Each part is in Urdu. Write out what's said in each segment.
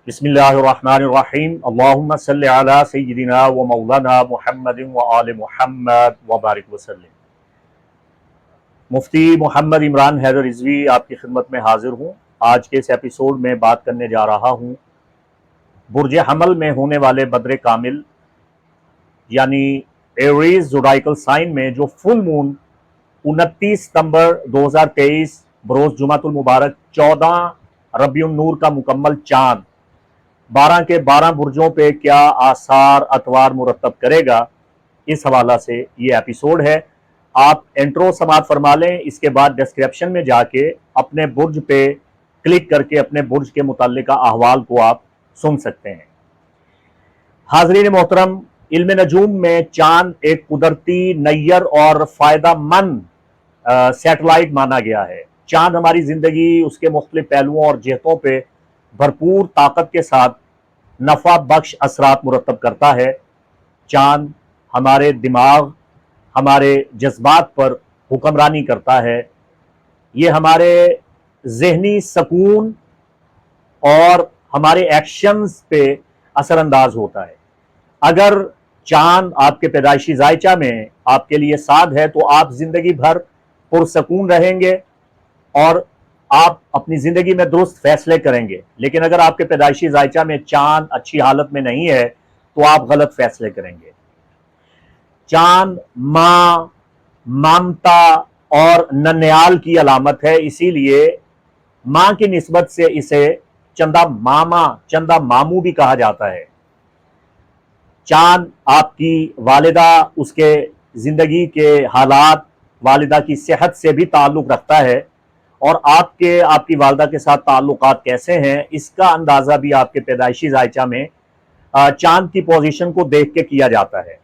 بسم اللہ الرحمن الرحیم اللہم صلی علی سیدنا و مولانا محمد و آل محمد و بارک وسلم۔ مفتی محمد عمران حیدر رضوی آپ کی خدمت میں حاضر ہوں۔ آج کے اس ایپیسوڈ میں بات کرنے جا رہا ہوں برج حمل میں ہونے والے بدر کامل یعنی ایریز زوڈائیکل سائن میں جو فل مون 29 ستمبر 2023 بروز جمعۃ المبارک 14 ربیع النور کا مکمل چاند 12 کے 12 برجوں پہ کیا آثار اتوار مرتب کرے گا، اس حوالہ سے یہ ایپیسوڈ ہے۔ آپ انٹرو سماعت فرما لیں، اس کے بعد ڈسکرپشن میں جا کے اپنے برج پہ کلک کر کے اپنے برج کے متعلقہ احوال کو آپ سن سکتے ہیں۔ حاضرین محترم، علم نجوم میں چاند ایک قدرتی نیر اور فائدہ مند سیٹلائٹ مانا گیا ہے۔ چاند ہماری زندگی، اس کے مختلف پہلوؤں اور جہتوں پہ بھرپور طاقت کے ساتھ نفع بخش اثرات مرتب کرتا ہے۔ چاند ہمارے دماغ، ہمارے جذبات پر حکمرانی کرتا ہے۔ یہ ہمارے ذہنی سکون اور ہمارے ایکشنز پہ اثر انداز ہوتا ہے۔ اگر چاند آپ کے پیدائشی ذائچہ میں آپ کے لیے سعد ہے تو آپ زندگی بھر پرسکون رہیں گے اور آپ اپنی زندگی میں درست فیصلے کریں گے۔ لیکن اگر آپ کے پیدائشی ذائچہ میں چاند اچھی حالت میں نہیں ہے تو آپ غلط فیصلے کریں گے۔ چاند ماں، مامتا اور ننیال کی علامت ہے، اسی لیے ماں کی نسبت سے اسے چندہ ماما، چندہ ماموں بھی کہا جاتا ہے۔ چاند آپ کی والدہ، اس کے زندگی کے حالات، والدہ کی صحت سے بھی تعلق رکھتا ہے، اور آپ کی والدہ کے ساتھ تعلقات کیسے ہیں اس کا اندازہ بھی آپ کے پیدائشی ذائچہ میں چاند کی پوزیشن کو دیکھ کے کیا جاتا ہے۔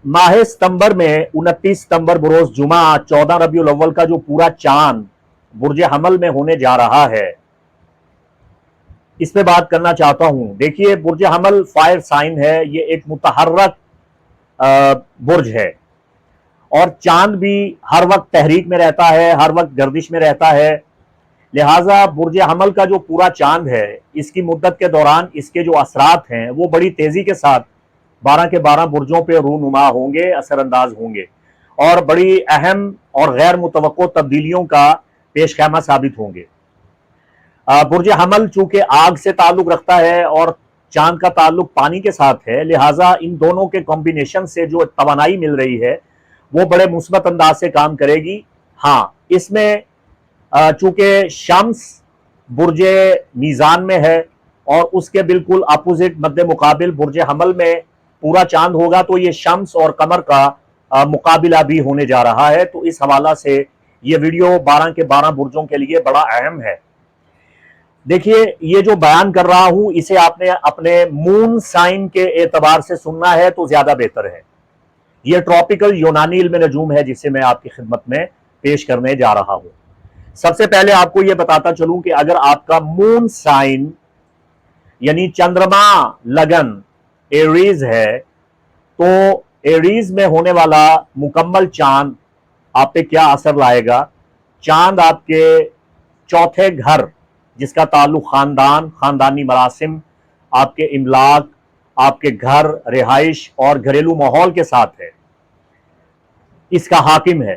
ماہ ستمبر میں 29 ستمبر بروز جمعہ 14 ربیع الاول کا جو پورا چاند برج حمل میں ہونے جا رہا ہے، اس پہ بات کرنا چاہتا ہوں۔ دیکھیے، برج حمل فائر سائن ہے، یہ ایک متحرک برج ہے، اور چاند بھی ہر وقت تحریک میں رہتا ہے، ہر وقت گردش میں رہتا ہے۔ لہٰذا برج حمل کا جو پورا چاند ہے، اس کی مدت کے دوران اس کے جو اثرات ہیں وہ بڑی تیزی کے ساتھ 12 کے 12 برجوں پہ رونما ہوں گے، اثر انداز ہوں گے، اور بڑی اہم اور غیر متوقع تبدیلیوں کا پیش خیمہ ثابت ہوں گے۔ برج حمل چونکہ آگ سے تعلق رکھتا ہے اور چاند کا تعلق پانی کے ساتھ ہے، لہٰذا ان دونوں کے کمبینیشن سے جو توانائی مل رہی ہے وہ بڑے مثبت انداز سے کام کرے گی۔ ہاں، اس میں چونکہ شمس برج میزان میں ہے اور اس کے بالکل اپوزٹ مد مقابل برج حمل میں پورا چاند ہوگا، تو یہ شمس اور قمر کا مقابلہ بھی ہونے جا رہا ہے، تو اس حوالہ سے یہ ویڈیو 12 کے 12 برجوں کے لیے بڑا اہم ہے۔ دیکھیے، یہ جو بیان کر رہا ہوں اسے آپ نے اپنے مون سائن کے اعتبار سے سننا ہے تو زیادہ بہتر ہے۔ یہ ٹراپیکل یونانی علم نجوم ہے جسے میں آپ کی خدمت میں پیش کرنے جا رہا ہوں۔ سب سے پہلے آپ کو یہ بتاتا چلوں کہ اگر آپ کا مون سائن یعنی چندرما لگن ایریز ہے تو ایریز میں ہونے والا مکمل چاند آپ پہ کیا اثر لائے گا۔ چاند آپ کے چوتھے گھر، جس کا تعلق خاندان، خاندانی مراسم، آپ کے املاک، آپ کے گھر، رہائش اور گھریلو ماحول کے ساتھ ہے، اس کا حاکم ہے۔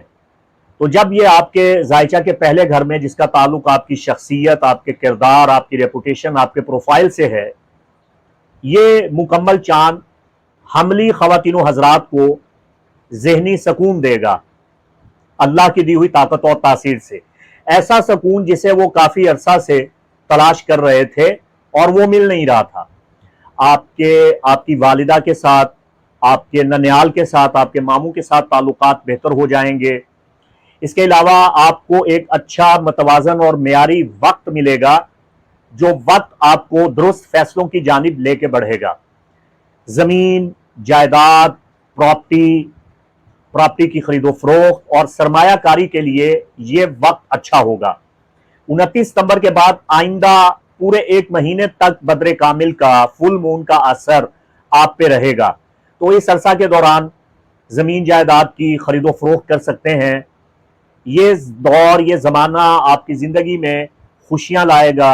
تو جب یہ آپ کے ذائچہ کے پہلے گھر میں، جس کا تعلق آپ کی شخصیت، آپ کے کردار، آپ کی ریپوٹیشن، آپ کے پروفائل سے ہے، یہ مکمل چاند حملی خواتین و حضرات کو ذہنی سکون دے گا اللہ کی دی ہوئی طاقت اور تاثیر سے، ایسا سکون جسے وہ کافی عرصہ سے تلاش کر رہے تھے اور وہ مل نہیں رہا تھا۔ آپ کی والدہ کے ساتھ، آپ کے ننیال کے ساتھ، آپ کے ماموں کے ساتھ تعلقات بہتر ہو جائیں گے۔ اس کے علاوہ آپ کو ایک اچھا متوازن اور معیاری وقت ملے گا، جو وقت آپ کو درست فیصلوں کی جانب لے کے بڑھے گا۔ زمین، جائیداد، پراپرٹی کی خرید و فروخت اور سرمایہ کاری کے لیے یہ وقت اچھا ہوگا۔ 29 ستمبر کے بعد آئندہ پورے 1 مہینے تک بدر کامل کا، فل مون کا اثر آپ پہ رہے گا، تو اس عرصہ کے دوران زمین جائیداد کی خرید و فروخت کر سکتے ہیں۔ یہ دور، یہ زمانہ آپ کی زندگی میں خوشیاں لائے گا،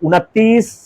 29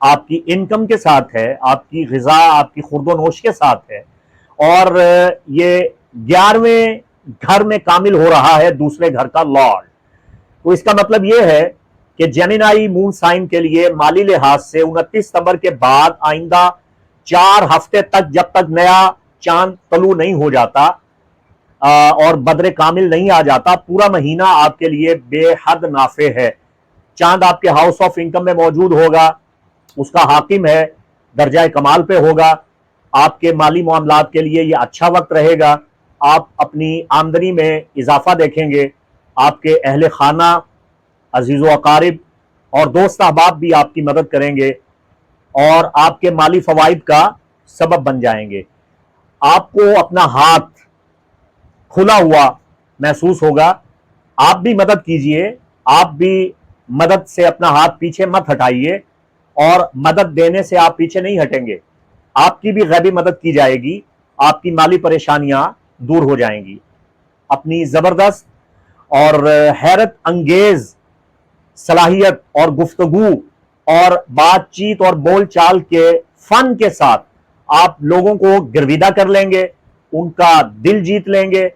آپ کی انکم کے ساتھ ہے، آپ کی غذا آپ کی خورد و نوش کے ساتھ ہے، اور یہ 11ویں گھر میں کامل ہو رہا ہے دوسرے گھر کا لارڈ۔ تو اس کا مطلب یہ ہے کہ جیمنائی مون سائن کے لیے مالی لحاظ سے 29 ستمبر کے بعد آئندہ 4 ہفتے تک، جب تک نیا چاند طلوع نہیں ہو جاتا اور بدر کامل نہیں آ جاتا، پورا مہینہ آپ کے لیے بے حد نافع ہے۔ چاند آپ کے ہاؤس آف انکم میں موجود ہوگا، اس کا حاکم ہے، درجہ کمال پہ ہوگا۔ آپ کے مالی معاملات کے لیے یہ اچھا وقت رہے گا۔ آپ اپنی آمدنی میں اضافہ دیکھیں گے، آپ کے اہل خانہ، عزیز و اقارب اور دوست احباب بھی آپ کی مدد کریں گے اور آپ کے مالی فوائد کا سبب بن جائیں گے۔ آپ کو اپنا ہاتھ کھلا ہوا محسوس ہوگا، آپ بھی مدد کیجئے، آپ بھی مدد سے اپنا ہاتھ پیچھے مت ہٹائیے، اور مدد دینے سے آپ پیچھے نہیں ہٹیں گے، آپ کی بھی غیبی مدد کی جائے گی، آپ کی مالی پریشانیاں دور ہو جائیں گی۔ اپنی زبردست اور حیرت انگیز صلاحیت اور گفتگو اور بات چیت اور بول چال کے فن کے ساتھ آپ لوگوں کو گرویدہ کر لیں گے، ان کا دل جیت لیں گے۔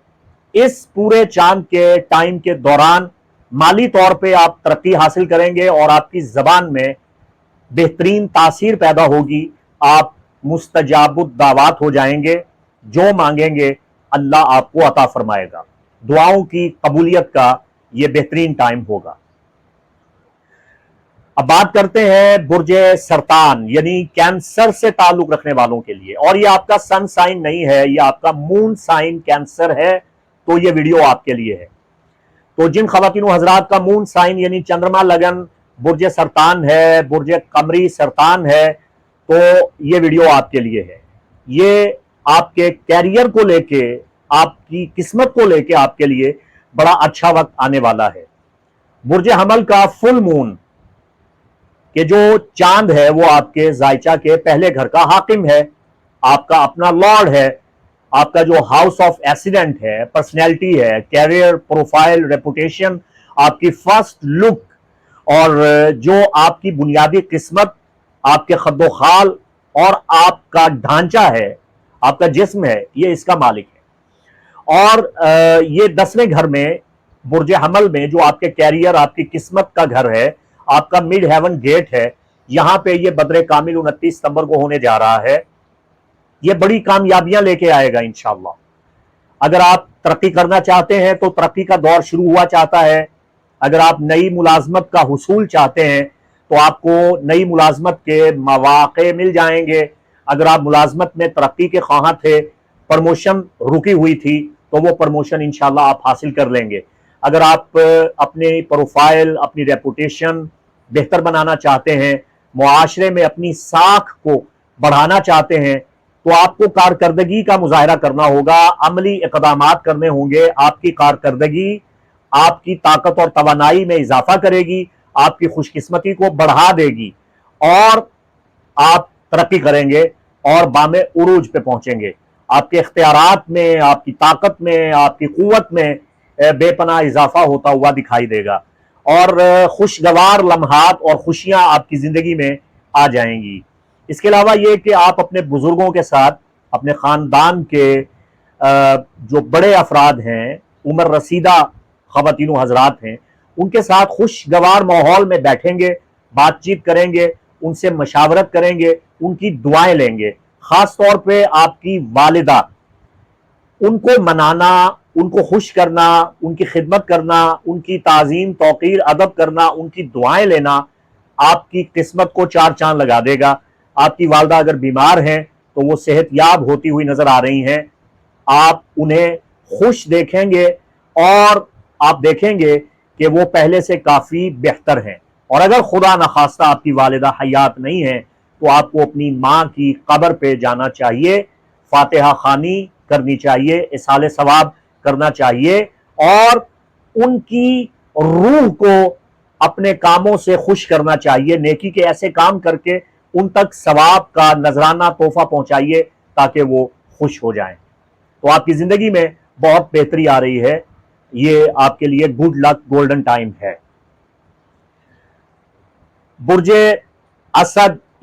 اس پورے چاند کے ٹائم کے دوران مالی طور پہ آپ ترقی حاصل کریں گے اور آپ کی زبان میں بہترین تاثیر پیدا ہوگی، آپ مستجاب الدعوات ہو جائیں گے، جو مانگیں گے اللہ آپ کو عطا فرمائے گا۔ دعاؤں کی قبولیت کا یہ بہترین ٹائم ہوگا۔ اب بات کرتے ہیں برج سرطان یعنی کینسر سے تعلق رکھنے والوں کے لیے، اور یہ آپ کا سن سائن نہیں ہے، یہ آپ کا مون سائن کینسر ہے، تو یہ ویڈیو آپ کے لیے ہے۔ تو جن خواتین و حضرات کا مون سائن یعنی چندرما لگن برج سرطان ہے، برج قمری سرطان ہے، تو یہ ویڈیو آپ کے لیے ہے۔ یہ آپ کے کیریئر کو لے کے، آپ کی قسمت کو لے کے آپ کے لیے بڑا اچھا وقت آنے والا ہے۔ برج حمل کا فل مون کہ جو چاند ہے وہ آپ کے ذائچہ کے پہلے گھر کا حاکم ہے، آپ کا اپنا لارڈ ہے، آپ کا جو ہاؤس آف ایکسیڈنٹ ہے، پرسنالٹی ہے، کیریئر، پروفائل، ریپوٹیشن، آپ کی فرسٹ لک اور جو آپ کی بنیادی قسمت، آپ کے خد و خال اور آپ کا ڈھانچہ ہے، آپ کا جسم ہے، یہ اس کا مالک ہے۔ اور یہ 10ویں گھر میں برج حمل میں جو آپ کے کیریئر، آپ کی قسمت کا گھر ہے، آپ کا مڈ ہیون گیٹ ہے، یہاں پہ یہ بدر کامل 29 ستمبر کو ہونے جا رہا ہے۔ یہ بڑی کامیابیاں لے کے آئے گا انشاءاللہ۔ اگر آپ ترقی کرنا چاہتے ہیں تو ترقی کا دور شروع ہوا چاہتا ہے، اگر آپ نئی ملازمت کا حصول چاہتے ہیں تو آپ کو نئی ملازمت کے مواقع مل جائیں گے، اگر آپ ملازمت میں ترقی کے خواہاں تھے، پروموشن رکی ہوئی تھی تو وہ پروموشن انشاءاللہ آپ حاصل کر لیں گے، اگر آپ اپنی پروفائل، اپنی ریپوٹیشن بہتر بنانا چاہتے ہیں، معاشرے میں اپنی ساکھ کو بڑھانا چاہتے ہیں، تو آپ کو کارکردگی کا مظاہرہ کرنا ہوگا، عملی اقدامات کرنے ہوں گے۔ آپ کی کارکردگی آپ کی طاقت اور توانائی میں اضافہ کرے گی، آپ کی خوش قسمتی کو بڑھا دے گی، اور آپ ترقی کریں گے اور بام عروج پہ پہنچیں گے۔ آپ کے اختیارات میں، آپ کی طاقت میں، آپ کی قوت میں بے پناہ اضافہ ہوتا ہوا دکھائی دے گا، اور خوشگوار لمحات اور خوشیاں آپ کی زندگی میں آ جائیں گی۔ اس کے علاوہ یہ کہ آپ اپنے بزرگوں کے ساتھ، اپنے خاندان کے جو بڑے افراد ہیں، عمر رسیدہ خواتین و حضرات ہیں، ان کے ساتھ خوشگوار ماحول میں بیٹھیں گے، بات چیت کریں گے، ان سے مشاورت کریں گے، ان کی دعائیں لیں گے۔ خاص طور پہ آپ کی والدہ، ان کو منانا، ان کو خوش کرنا، ان کی خدمت کرنا، ان کی تعظیم، توقیر، ادب کرنا، ان کی دعائیں لینا آپ کی قسمت کو 4 چاند لگا دے گا۔ آپ کی والدہ اگر بیمار ہیں تو وہ صحت یاب ہوتی ہوئی نظر آ رہی ہیں، آپ انہیں خوش دیکھیں گے اور آپ دیکھیں گے کہ وہ پہلے سے کافی بہتر ہیں۔ اور اگر خدا نخواستہ آپ کی والدہ حیات نہیں ہیں تو آپ کو اپنی ماں کی قبر پہ جانا چاہیے، فاتحہ خوانی کرنی چاہیے، اصحال ثواب کرنا چاہیے، اور ان کی روح کو اپنے کاموں سے خوش کرنا چاہیے، نیکی کے ایسے کام کر کے ان تک ثواب کا نذرانہ تحفہ پہنچائیے تاکہ وہ خوش ہو جائیں۔ تو آپ کی زندگی میں بہت بہتری آ رہی ہے، یہ آپ کے لیے گڈ لک گولڈن ٹائم ہے۔ برج اسد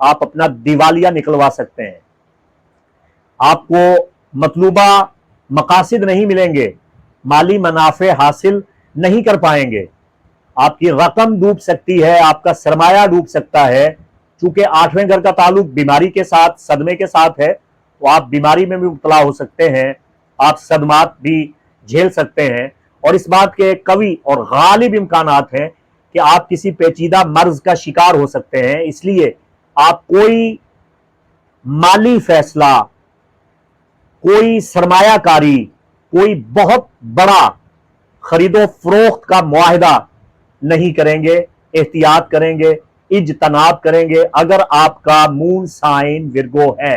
آپ اپنا دیوالیہ نکلوا سکتے ہیں. آپ کو مطلوبہ مقاصد نہیں ملیں گے، مالی منافع حاصل نہیں کر پائیں گے، آپ کی رقم ڈوب سکتی ہے، آپ کا سرمایہ ڈوب سکتا ہے. چونکہ 8ویں گھر کا تعلق بیماری کے ساتھ، صدمے کے ساتھ ہے، تو آپ بیماری میں بھی مبتلا ہو سکتے ہیں، آپ صدمات بھی جھیل سکتے ہیں، اور اس بات کے قوی اور غالب امکانات ہیں کہ آپ کسی پیچیدہ مرض کا شکار ہو سکتے ہیں. اس لیے آپ کوئی مالی فیصلہ، کوئی سرمایہ کاری، کوئی بہت بڑا خرید و فروخت کا معاہدہ نہیں کریں گے، احتیاط کریں گے، اجتناب کریں گے. اگر آپ کا مون سائن ورگو ہے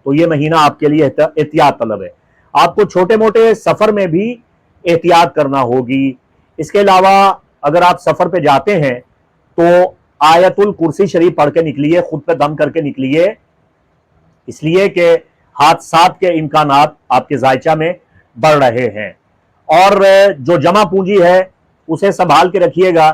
تو یہ مہینہ آپ کے لیے احتیاط طلب ہے. آپ کو چھوٹے موٹے سفر میں بھی احتیاط کرنا ہوگی. اس کے علاوہ اگر آپ سفر پہ جاتے ہیں تو آیت الکرسی شریف پڑھ کے نکلیے، خود پہ دم کر کے نکلیے، اس لیے کہ حادثات کے امکانات آپ کے ذائچہ میں بڑھ رہے ہیں. اور جو جمع پونجی ہے اسے سنبھال کے رکھیے گا،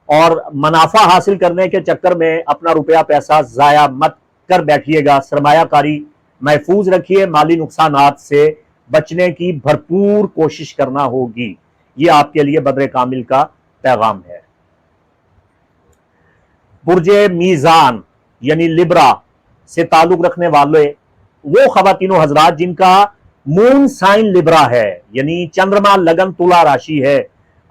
اور منافع حاصل کرنے کے چکر میں اپنا روپیہ پیسہ ضائع مت کر بیٹھیے گا. سرمایہ کاری محفوظ رکھیے، مالی نقصانات سے بچنے کی بھرپور کوشش کرنا ہوگی. یہ آپ کے لیے بدر کامل کا پیغام ہے. برج میزان یعنی لبرا سے تعلق رکھنے والے وہ خواتین و حضرات جن کا مون سائن لبرا ہے، یعنی چندرما لگن تلا راشی ہے،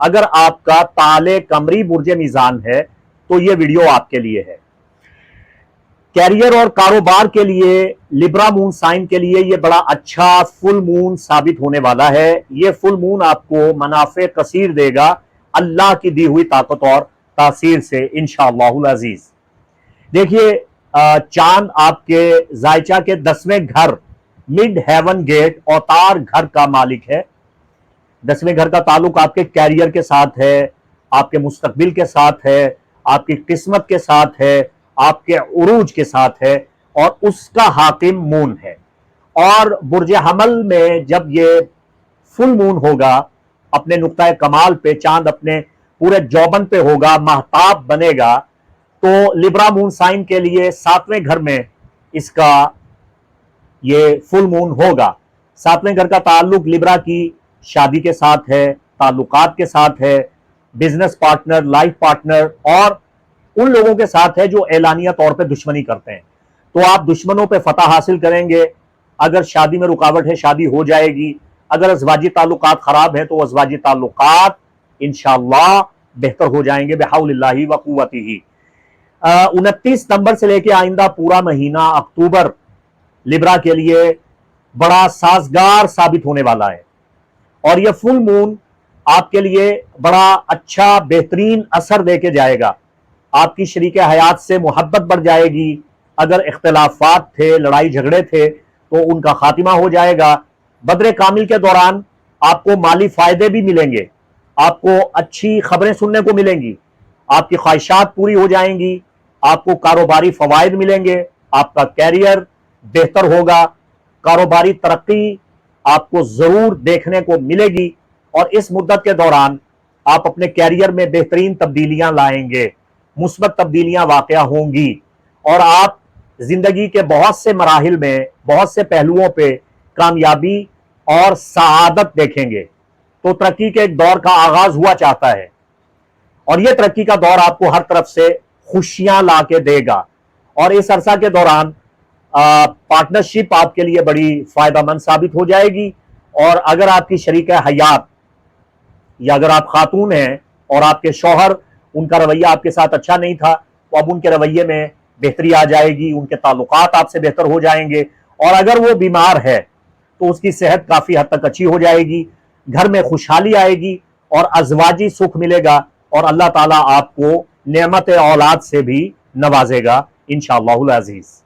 اگر آپ کا تالے قمری برج میزان ہے تو یہ ویڈیو آپ کے لیے ہے. کیریئر اور کاروبار کے لیے لبرا مون سائن کے لیے یہ بڑا اچھا فل مون ثابت ہونے والا ہے. یہ فل مون آپ کو منافع کثیر دے گا اللہ کی دی ہوئی طاقت اور تاثیر سے انشاءاللہ العزیز. دیکھیے چاند آپ کے ذائچہ کے 10ویں گھر مڈ ہیون گیٹ اوتار گھر کا مالک ہے. 10ویں گھر کا تعلق آپ کے کیریئر کے ساتھ ہے، آپ کے مستقبل کے ساتھ ہے، آپ کی قسمت کے ساتھ ہے، آپ کے عروج کے ساتھ ہے، اور اس کا حاکم مون ہے. اور برج حمل میں جب یہ فل مون ہوگا اپنے نقطہ کمال پہ، چاند اپنے پورے جوبن پہ ہوگا، مہتاب بنے گا، تو لبرا مون سائن کے لیے 7ویں گھر میں اس کا یہ فل مون ہوگا. 7ویں گھر کا تعلق لبرا کی شادی کے ساتھ ہے، تعلقات کے ساتھ ہے، بزنس پارٹنر، لائف پارٹنر، اور ان لوگوں کے ساتھ ہے جو اعلانیہ طور پہ دشمنی کرتے ہیں. تو آپ دشمنوں پہ فتح حاصل کریں گے. اگر شادی میں رکاوٹ ہے شادی ہو جائے گی. اگر ازواجی تعلقات خراب ہیں تو ازواجی تعلقات انشاءاللہ بہتر ہو جائیں گے بحول اللہ و قوتہ. 29 ستمبر سے لے کے آئندہ پورا مہینہ اکتوبر لبرا کے لیے بڑا سازگار ثابت ہونے والا ہے، اور یہ فل مون آپ کے لیے بڑا اچھا بہترین اثر دے کے جائے گا. آپ کی شریک حیات سے محبت بڑھ جائے گی. اگر اختلافات تھے، لڑائی جھگڑے تھے تو ان کا خاتمہ ہو جائے گا. بدر کامل کے دوران آپ کو مالی فائدے بھی ملیں گے، آپ کو اچھی خبریں سننے کو ملیں گی، آپ کی خواہشات پوری ہو جائیں گی، آپ کو کاروباری فوائد ملیں گے، آپ کا کیریئر بہتر ہوگا، کاروباری ترقی آپ کو ضرور دیکھنے کو ملے گی. اور اس مدت کے دوران آپ اپنے کیریئر میں بہترین تبدیلیاں لائیں گے، مثبت تبدیلیاں واقع ہوں گی، اور آپ زندگی کے بہت سے مراحل میں، بہت سے پہلوؤں پہ کامیابی اور سعادت دیکھیں گے. تو ترقی کے ایک دور کا آغاز ہوا چاہتا ہے، اور یہ ترقی کا دور آپ کو ہر طرف سے خوشیاں لا کے دے گا. اور اس عرصہ کے دوران پارٹنرشپ آپ کے لیے بڑی فائدہ مند ثابت ہو جائے گی. اور اگر آپ کی شریک حیات یا اگر آپ خاتون ہیں اور آپ کے شوہر، ان کا رویہ آپ کے ساتھ اچھا نہیں تھا، تو اب ان کے رویے میں بہتری آ جائے گی، ان کے تعلقات آپ سے بہتر ہو جائیں گے. اور اگر وہ بیمار ہے تو اس کی صحت کافی حد تک اچھی ہو جائے گی، گھر میں خوشحالی آئے گی، اور ازواجی سکھ ملے گا، اور اللہ تعالیٰ آپ کو نعمت اولاد سے بھی نوازے گا انشاءاللہ العزیز.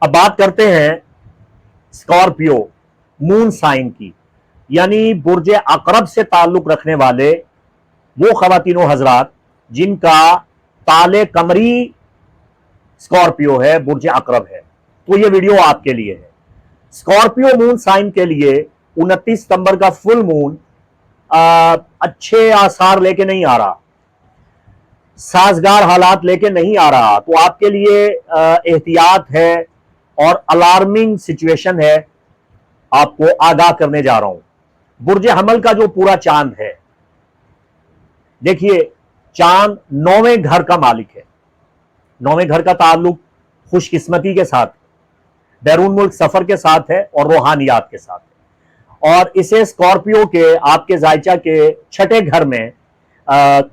اب بات کرتے ہیں اسکارپیو مون سائن کی، یعنی برج عقرب سے تعلق رکھنے والے وہ خواتین و حضرات جن کا تالے قمری اسکارپیو ہے، برج عقرب ہے. تو یہ ویڈیو آپ کے لیے ہے. اسکارپیو مون سائن کے لیے 29 ستمبر کا فل مون اچھے آثار لے کے نہیں آ رہا. سازگار حالات لے کے نہیں آ رہا، تو آپ کے لیے احتیاط ہے اور الارمنگ سچویشن ہے، آپ کو آگاہ کرنے جا رہا ہوں۔ برج حمل کا جو پورا چاند ہے، دیکھیے چاند 9ویں گھر کا مالک ہے۔ 9ویں گھر کا تعلق خوش قسمتی کے ساتھ، بیرون ملک سفر کے ساتھ ہے اور روحانیات کے ساتھ ہے، اور اسے اسکارپیو کے آپ کے زائچہ کے چھٹے گھر میں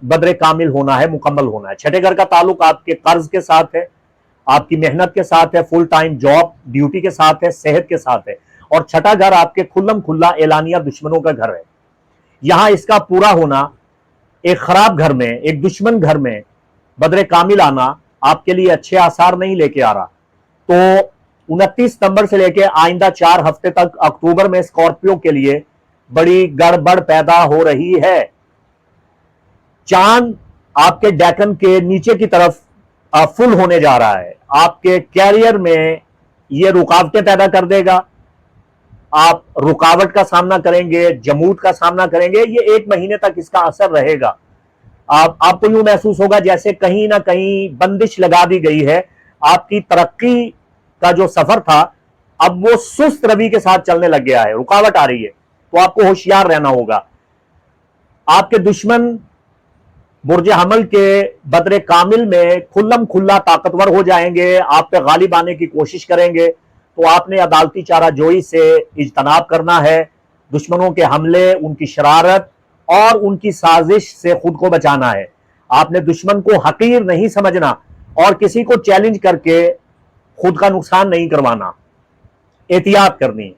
بدر کامل ہونا ہے، مکمل ہونا ہے۔ چھٹے گھر کا تعلق آپ کے قرض کے ساتھ ہے، آپ کی محنت کے ساتھ ہے، فل ٹائم جاب ڈیوٹی کے ساتھ ہے، صحت کے ساتھ ہے، اور چھٹا گھر آپ کے کھلم کھلا اعلانیہ دشمنوں کا گھر ہے۔ یہاں اس کا پورا ہونا ایک خراب گھر میں، ایک دشمن گھر میں بدر کامل آنا آپ کے لیے اچھے آثار نہیں لے کے آ رہا۔ تو 29 ستمبر سے لے کے آئندہ 4 ہفتے تک اکتوبر میں اسکارپیو کے لیے بڑی گڑبڑ پیدا ہو رہی ہے۔ چاند آپ کے ڈیکن کے نیچے کی طرف فل ہونے جا رہا ہے، آپ کے کیریئر میں یہ رکاوٹیں پیدا کر دے گا، آپ رکاوٹ کا سامنا کریں گے، جمود کا سامنا کریں گے، یہ 1 مہینے تک اس کا اثر رہے گا۔ آپ کو یوں محسوس ہوگا جیسے کہیں نہ کہیں بندش لگا دی گئی ہے، آپ کی ترقی کا جو سفر تھا اب وہ سست روی کے ساتھ چلنے لگ گیا ہے، رکاوٹ آ رہی ہے، تو آپ کو ہوشیار رہنا ہوگا۔ آپ کے دشمن برج حمل کے بدر کامل میں کھلم کھلا طاقتور ہو جائیں گے، آپ پہ غالب آنے کی کوشش کریں گے، تو آپ نے عدالتی چارہ جوئی سے اجتناب کرنا ہے، دشمنوں کے حملے، ان کی شرارت اور ان کی سازش سے خود کو بچانا ہے۔ آپ نے دشمن کو حقیر نہیں سمجھنا اور کسی کو چیلنج کر کے خود کا نقصان نہیں کروانا، احتیاط کرنی ہے۔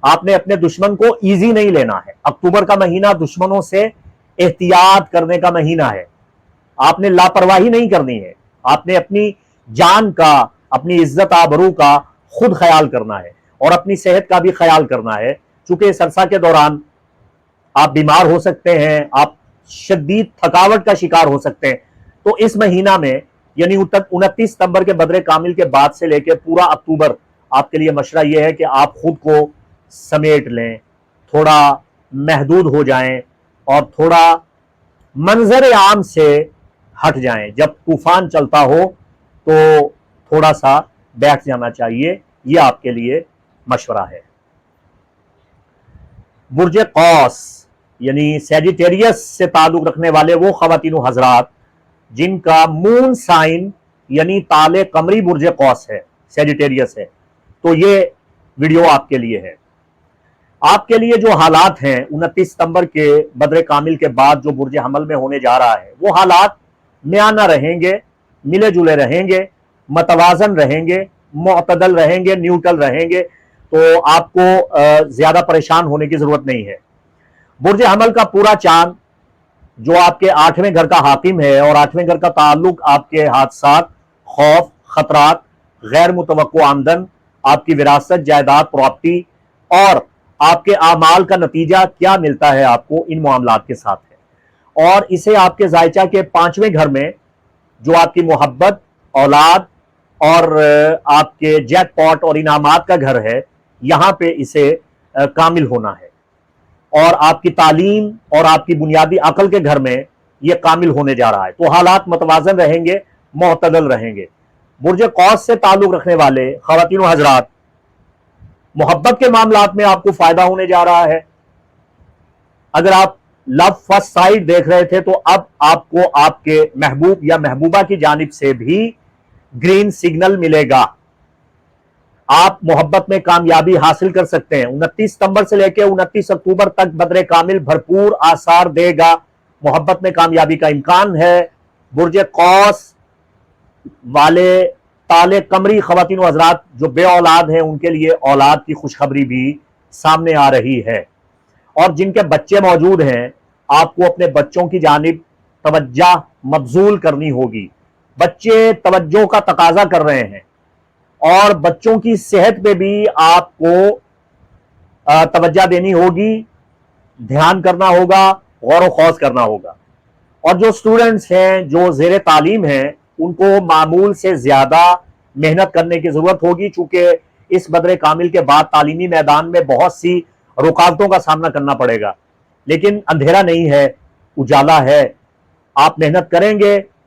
آپ نے اپنے دشمن کو ایزی نہیں لینا ہے۔ اکتوبر کا مہینہ دشمنوں سے احتیاط کرنے کا مہینہ ہے، آپ نے لاپرواہی نہیں کرنی ہے، آپ نے اپنی جان کا، اپنی عزت آبرو کا خود خیال کرنا ہے اور اپنی صحت کا بھی خیال کرنا ہے، چونکہ اس عرصہ کے دوران آپ بیمار ہو سکتے ہیں، آپ شدید تھکاوٹ کا شکار ہو سکتے ہیں۔ تو اس مہینہ میں یعنی 29 ستمبر کے بدر کامل کے بعد سے لے کے پورا اکتوبر آپ کے لیے مشورہ یہ ہے کہ آپ خود کو سمیٹ لیں، تھوڑا محدود ہو جائیں اور تھوڑا منظر عام سے ہٹ جائیں۔ جب طوفان چلتا ہو تو تھوڑا سا بیٹھ جانا چاہیے، یہ آپ کے لیے مشورہ ہے۔ برج قوس یعنی سیجیٹیریس سے تعلق رکھنے والے وہ خواتین و حضرات جن کا مون سائن یعنی تالے قمری برج قوس ہے، سیجیٹیریس ہے، تو یہ ویڈیو آپ کے لیے ہے۔ آپ کے لیے جو حالات ہیں 29 ستمبر کے بدر کامل کے بعد جو برج حمل میں ہونے جا رہا ہے، وہ حالات میانہ رہیں گے، ملے جلے رہیں گے، متوازن رہیں گے، معتدل رہیں گے، نیوٹرل رہیں گے، تو آپ کو زیادہ پریشان ہونے کی ضرورت نہیں ہے۔ برج حمل کا پورا چاند جو آپ کے 8ویں گھر کا حاکم ہے، اور 8ویں گھر کا تعلق آپ کے حادثات، خوف، خطرات، غیر متوقع آمدن، آپ کی وراثت، جائیداد، پراپرٹی اور آپ کے اعمال کا نتیجہ کیا ملتا ہے آپ کو، ان معاملات کے ساتھ ہے۔ اور اسے آپ کے زائچہ کے 5ویں گھر میں جو آپ کی محبت، اولاد اور آپ کے جیک پاٹ اور انعامات کا گھر ہے، یہاں پہ اسے کامل ہونا ہے، اور آپ کی تعلیم اور آپ کی بنیادی عقل کے گھر میں یہ کامل ہونے جا رہا ہے، تو حالات متوازن رہیں گے، معتدل رہیں گے۔ برج قوس سے تعلق رکھنے والے خواتین و حضرات، محبت کے معاملات میں آپ کو فائدہ ہونے جا رہا ہے۔ اگر آپ لو فرسٹ سائٹ دیکھ رہے تھے تو اب آپ کو آپ کے محبوب یا محبوبہ کی جانب سے بھی گرین سگنل ملے گا، آپ محبت میں کامیابی حاصل کر سکتے ہیں۔ 29 ستمبر سے لے کے 29 اکتوبر تک بدر کامل بھرپور آثار دے گا، محبت میں کامیابی کا امکان ہے۔ برج قوس والے تالے قمری خواتین و حضرات جو بے اولاد ہیں، ان کے لیے اولاد کی خوشخبری بھی سامنے آ رہی ہے، اور جن کے بچے موجود ہیں آپ کو اپنے بچوں کی جانب توجہ مبذول کرنی ہوگی۔ بچے توجہ کا تقاضا کر رہے ہیں، اور بچوں کی صحت پہ بھی آپ کو توجہ دینی ہوگی، دھیان کرنا ہوگا، غور و خوض کرنا ہوگا۔ اور جو سٹوڈنٹس ہیں، جو زیر تعلیم ہیں، ان کو معمول سے زیادہ محنت کرنے کی ضرورت ہوگی، چونکہ اس بدر کامل کے بعد تعلیمی میدان میں بہت سی رکاوٹوں کا سامنا کرنا پڑے گا، لیکن اندھیرا نہیں ہے، اجالا ہے۔ آپ محنت کریں گے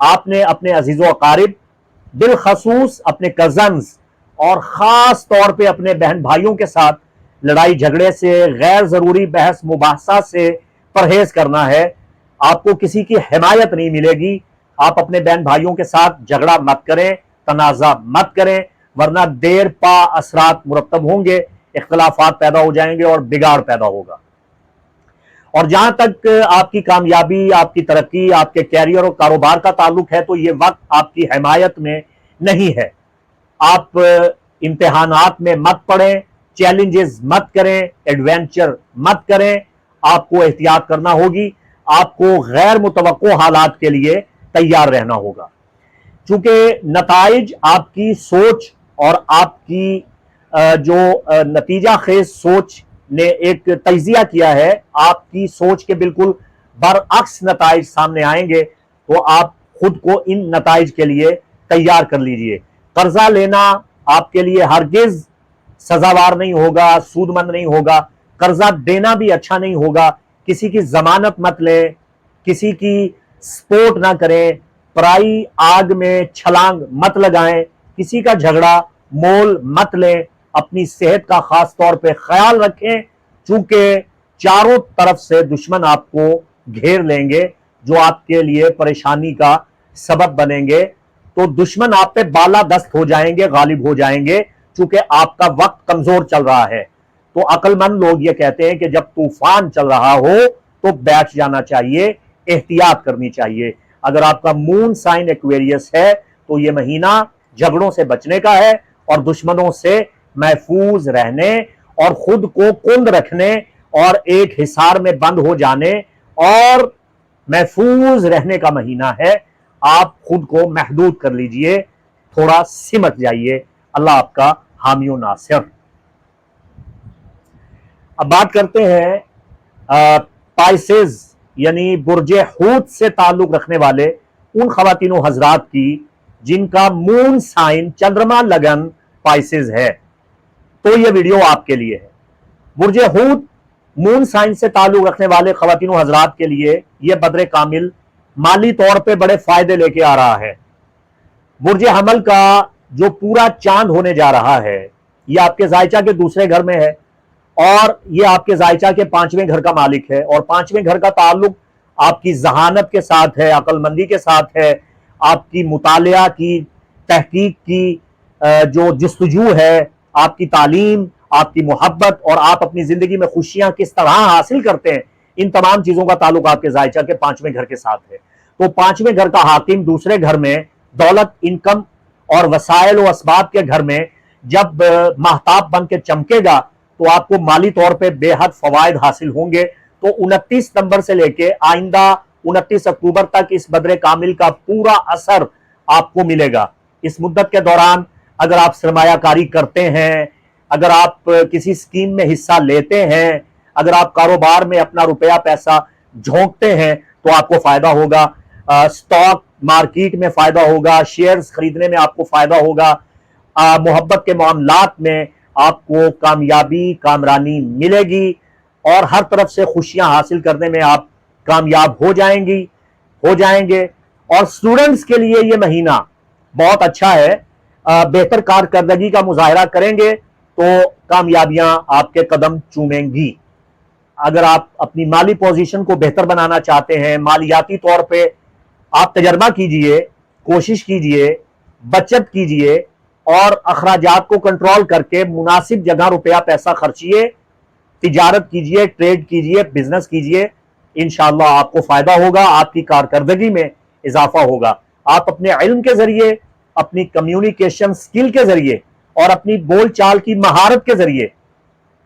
آپ نے اپنے عزیز و اقارب، بالخصوص اپنے کزنز اور خاص طور پہ اپنے بہن بھائیوں کے ساتھ لڑائی جھگڑے سے، غیر ضروری بحث مباحثہ سے پرہیز کرنا ہے۔ آپ کو کسی کی حمایت نہیں ملے گی۔ آپ اپنے بہن بھائیوں کے ساتھ جھگڑا مت کریں، تنازع مت کریں، ورنہ دیر پا اثرات مرتب ہوں گے، اختلافات پیدا ہو جائیں گے اور بگاڑ پیدا ہوگا۔ اور جہاں تک آپ کی کامیابی، آپ کی ترقی، آپ کے کیریئر اور کاروبار کا تعلق ہے تو یہ وقت آپ کی حمایت میں نہیں ہے۔ آپ امتحانات میں مت پڑیں، چیلنجز مت کریں، ایڈونچر مت کریں۔ آپ کو احتیاط کرنا ہوگی، آپ کو غیر متوقع حالات کے لیے تیار رہنا ہوگا، چونکہ نتائج آپ کی سوچ اور آپ کی جو نتیجہ خیز سوچ نے ایک تجزیہ کیا ہے، آپ کی سوچ کے بالکل برعکس نتائج سامنے آئیں گے، تو آپ خود کو ان نتائج کے لیے تیار کر لیجئے۔ قرضہ لینا آپ کے لیے ہرگز سزاوار نہیں ہوگا، سود مند نہیں ہوگا۔ قرضہ دینا بھی اچھا نہیں ہوگا۔ کسی کی ضمانت مت لیں، کسی کی سپورٹ نہ کریں، پرائی آگ میں چھلانگ مت لگائیں، کسی کا جھگڑا مول مت لیں، اپنی صحت کا خاص طور پہ خیال رکھیں، چونکہ چاروں طرف سے دشمن آپ کو گھیر لیں گے جو آپ کے لیے پریشانی کا سبب بنیں گے۔ تو دشمن آپ پہ بالا دست ہو جائیں گے، غالب ہو جائیں گے، چونکہ آپ کا وقت کمزور چل رہا ہے۔ تو عقل مند لوگ یہ کہتے ہیں کہ جب طوفان چل رہا ہو تو بیٹھ جانا چاہیے، احتیاط کرنی چاہیے۔ اگر آپ کا مون سائن ایکویریس ہے تو یہ مہینہ جھگڑوں سے بچنے کا ہے اور دشمنوں سے محفوظ رہنے اور خود کو کند رکھنے اور ایک حصار میں بند ہو جانے اور محفوظ رہنے کا مہینہ ہے۔ آپ خود کو محدود کر لیجئے، تھوڑا سمٹ جائیے۔ اللہ آپ کا حامی و ناصر۔ اب بات کرتے ہیں پائسز یعنی برج حوت سے تعلق رکھنے والے ان خواتین و حضرات کی جن کا مون سائن چندرما لگن پائسز ہے، تو یہ ویڈیو آپ کے لیے ہے۔ برج حوت مون سائن سے تعلق رکھنے والے خواتین و حضرات کے لیے یہ بدر کامل مالی طور پہ بڑے فائدے لے کے آ رہا ہے۔ برج حمل کا جو پورا چاند ہونے جا رہا ہے یہ آپ کے ذائچہ کے دوسرے گھر میں ہے، اور یہ آپ کے ذائچہ کے 5ویں گھر کا مالک ہے، اور 5ویں گھر کا تعلق آپ کی ذہانت کے ساتھ ہے، عقل مندی کے ساتھ ہے، آپ کی مطالعہ کی، تحقیق کی جو جستجو ہے، آپ کی تعلیم، آپ کی محبت، اور آپ اپنی زندگی میں خوشیاں کس طرح حاصل کرتے ہیں، ان تمام چیزوں کا تعلق آپ کے ذائچہ کے 5ویں گھر کے ساتھ ہے۔ تو 5ویں گھر کا حاکم دوسرے گھر میں دولت، انکم اور وسائل و اسباب کے گھر میں جب ماہتاب بن کے چمکے گا تو آپ کو مالی طور پہ بے حد فوائد حاصل ہوں گے۔ تو 29 نومبر سے لے کے آئندہ 29 اکتوبر تک اس بدر کامل کا پورا اثر آپ کو ملے گا۔ اس مدت کے دوران اگر آپ سرمایہ کاری کرتے ہیں، اگر آپ کسی سکیم میں حصہ لیتے ہیں، اگر آپ کاروبار میں اپنا روپیہ پیسہ جھونکتے ہیں تو آپ کو فائدہ ہوگا، سٹاک مارکیٹ میں فائدہ ہوگا، شیئرز خریدنے میں آپ کو فائدہ ہوگا، محبت کے معاملات میں آپ کو کامیابی، کامرانی ملے گی، اور ہر طرف سے خوشیاں حاصل کرنے میں آپ کامیاب ہو جائیں گے۔ اور سٹوڈنٹس کے لیے یہ مہینہ بہت اچھا ہے، بہتر کارکردگی کا مظاہرہ کریں گے تو کامیابیاں آپ کے قدم چومیں گی۔ اگر آپ اپنی مالی پوزیشن کو بہتر بنانا چاہتے ہیں، مالیاتی طور پہ آپ تجربہ کیجئے، کوشش کیجئے، بچت کیجئے اور اخراجات کو کنٹرول کر کے مناسب جگہ روپیہ پیسہ خرچیے، تجارت کیجئے، ٹریڈ کیجئے، بزنس کیجئے، انشاءاللہ آپ کو فائدہ ہوگا، آپ کی کارکردگی میں اضافہ ہوگا۔ آپ اپنے علم کے ذریعے، اپنی کمیونیکیشن سکل کے ذریعے اور اپنی بول چال کی مہارت کے ذریعے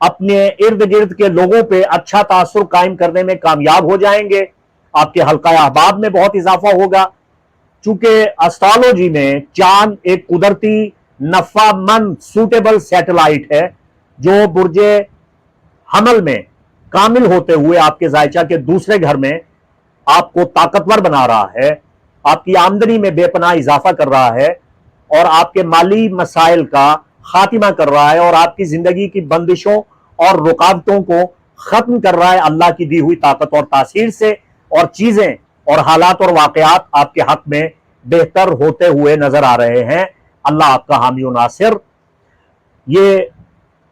اپنے ارد گرد کے لوگوں پہ اچھا تاثر قائم کرنے میں کامیاب ہو جائیں گے۔ آپ کے حلقہ احباب میں بہت اضافہ ہوگا، چونکہ اسٹرالوجی میں چاند ایک قدرتی نفع مند سوٹیبل سیٹلائٹ ہے جو برج حمل میں کامل ہوتے ہوئے آپ کے ذائچہ کے دوسرے گھر میں آپ کو طاقتور بنا رہا ہے، آپ کی آمدنی میں بے پناہ اضافہ کر رہا ہے، اور آپ کے مالی مسائل کا خاتمہ کر رہا ہے، اور آپ کی زندگی کی بندشوں اور رکاوٹوں کو ختم کر رہا ہے اللہ کی دی ہوئی طاقت اور تاثیر سے، اور چیزیں اور حالات اور واقعات آپ کے حق میں بہتر ہوتے ہوئے نظر آ رہے ہیں۔ اللہ آپ کا حامی و ناصر۔ یہ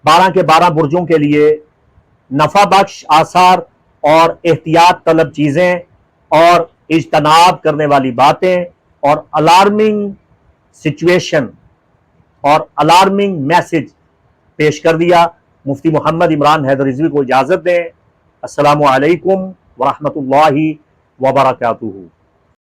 12 کے 12 برجوں کے لیے نفع بخش آثار اور احتیاط طلب چیزیں اور اجتناب کرنے والی باتیں اور الارمنگ سچویشن اور الارمنگ میسج پیش کر دیا۔ مفتی محمد عمران حیدر رضوی کو اجازت دیں۔ السلام علیکم ورحمۃ اللہ وبرکاتہ۔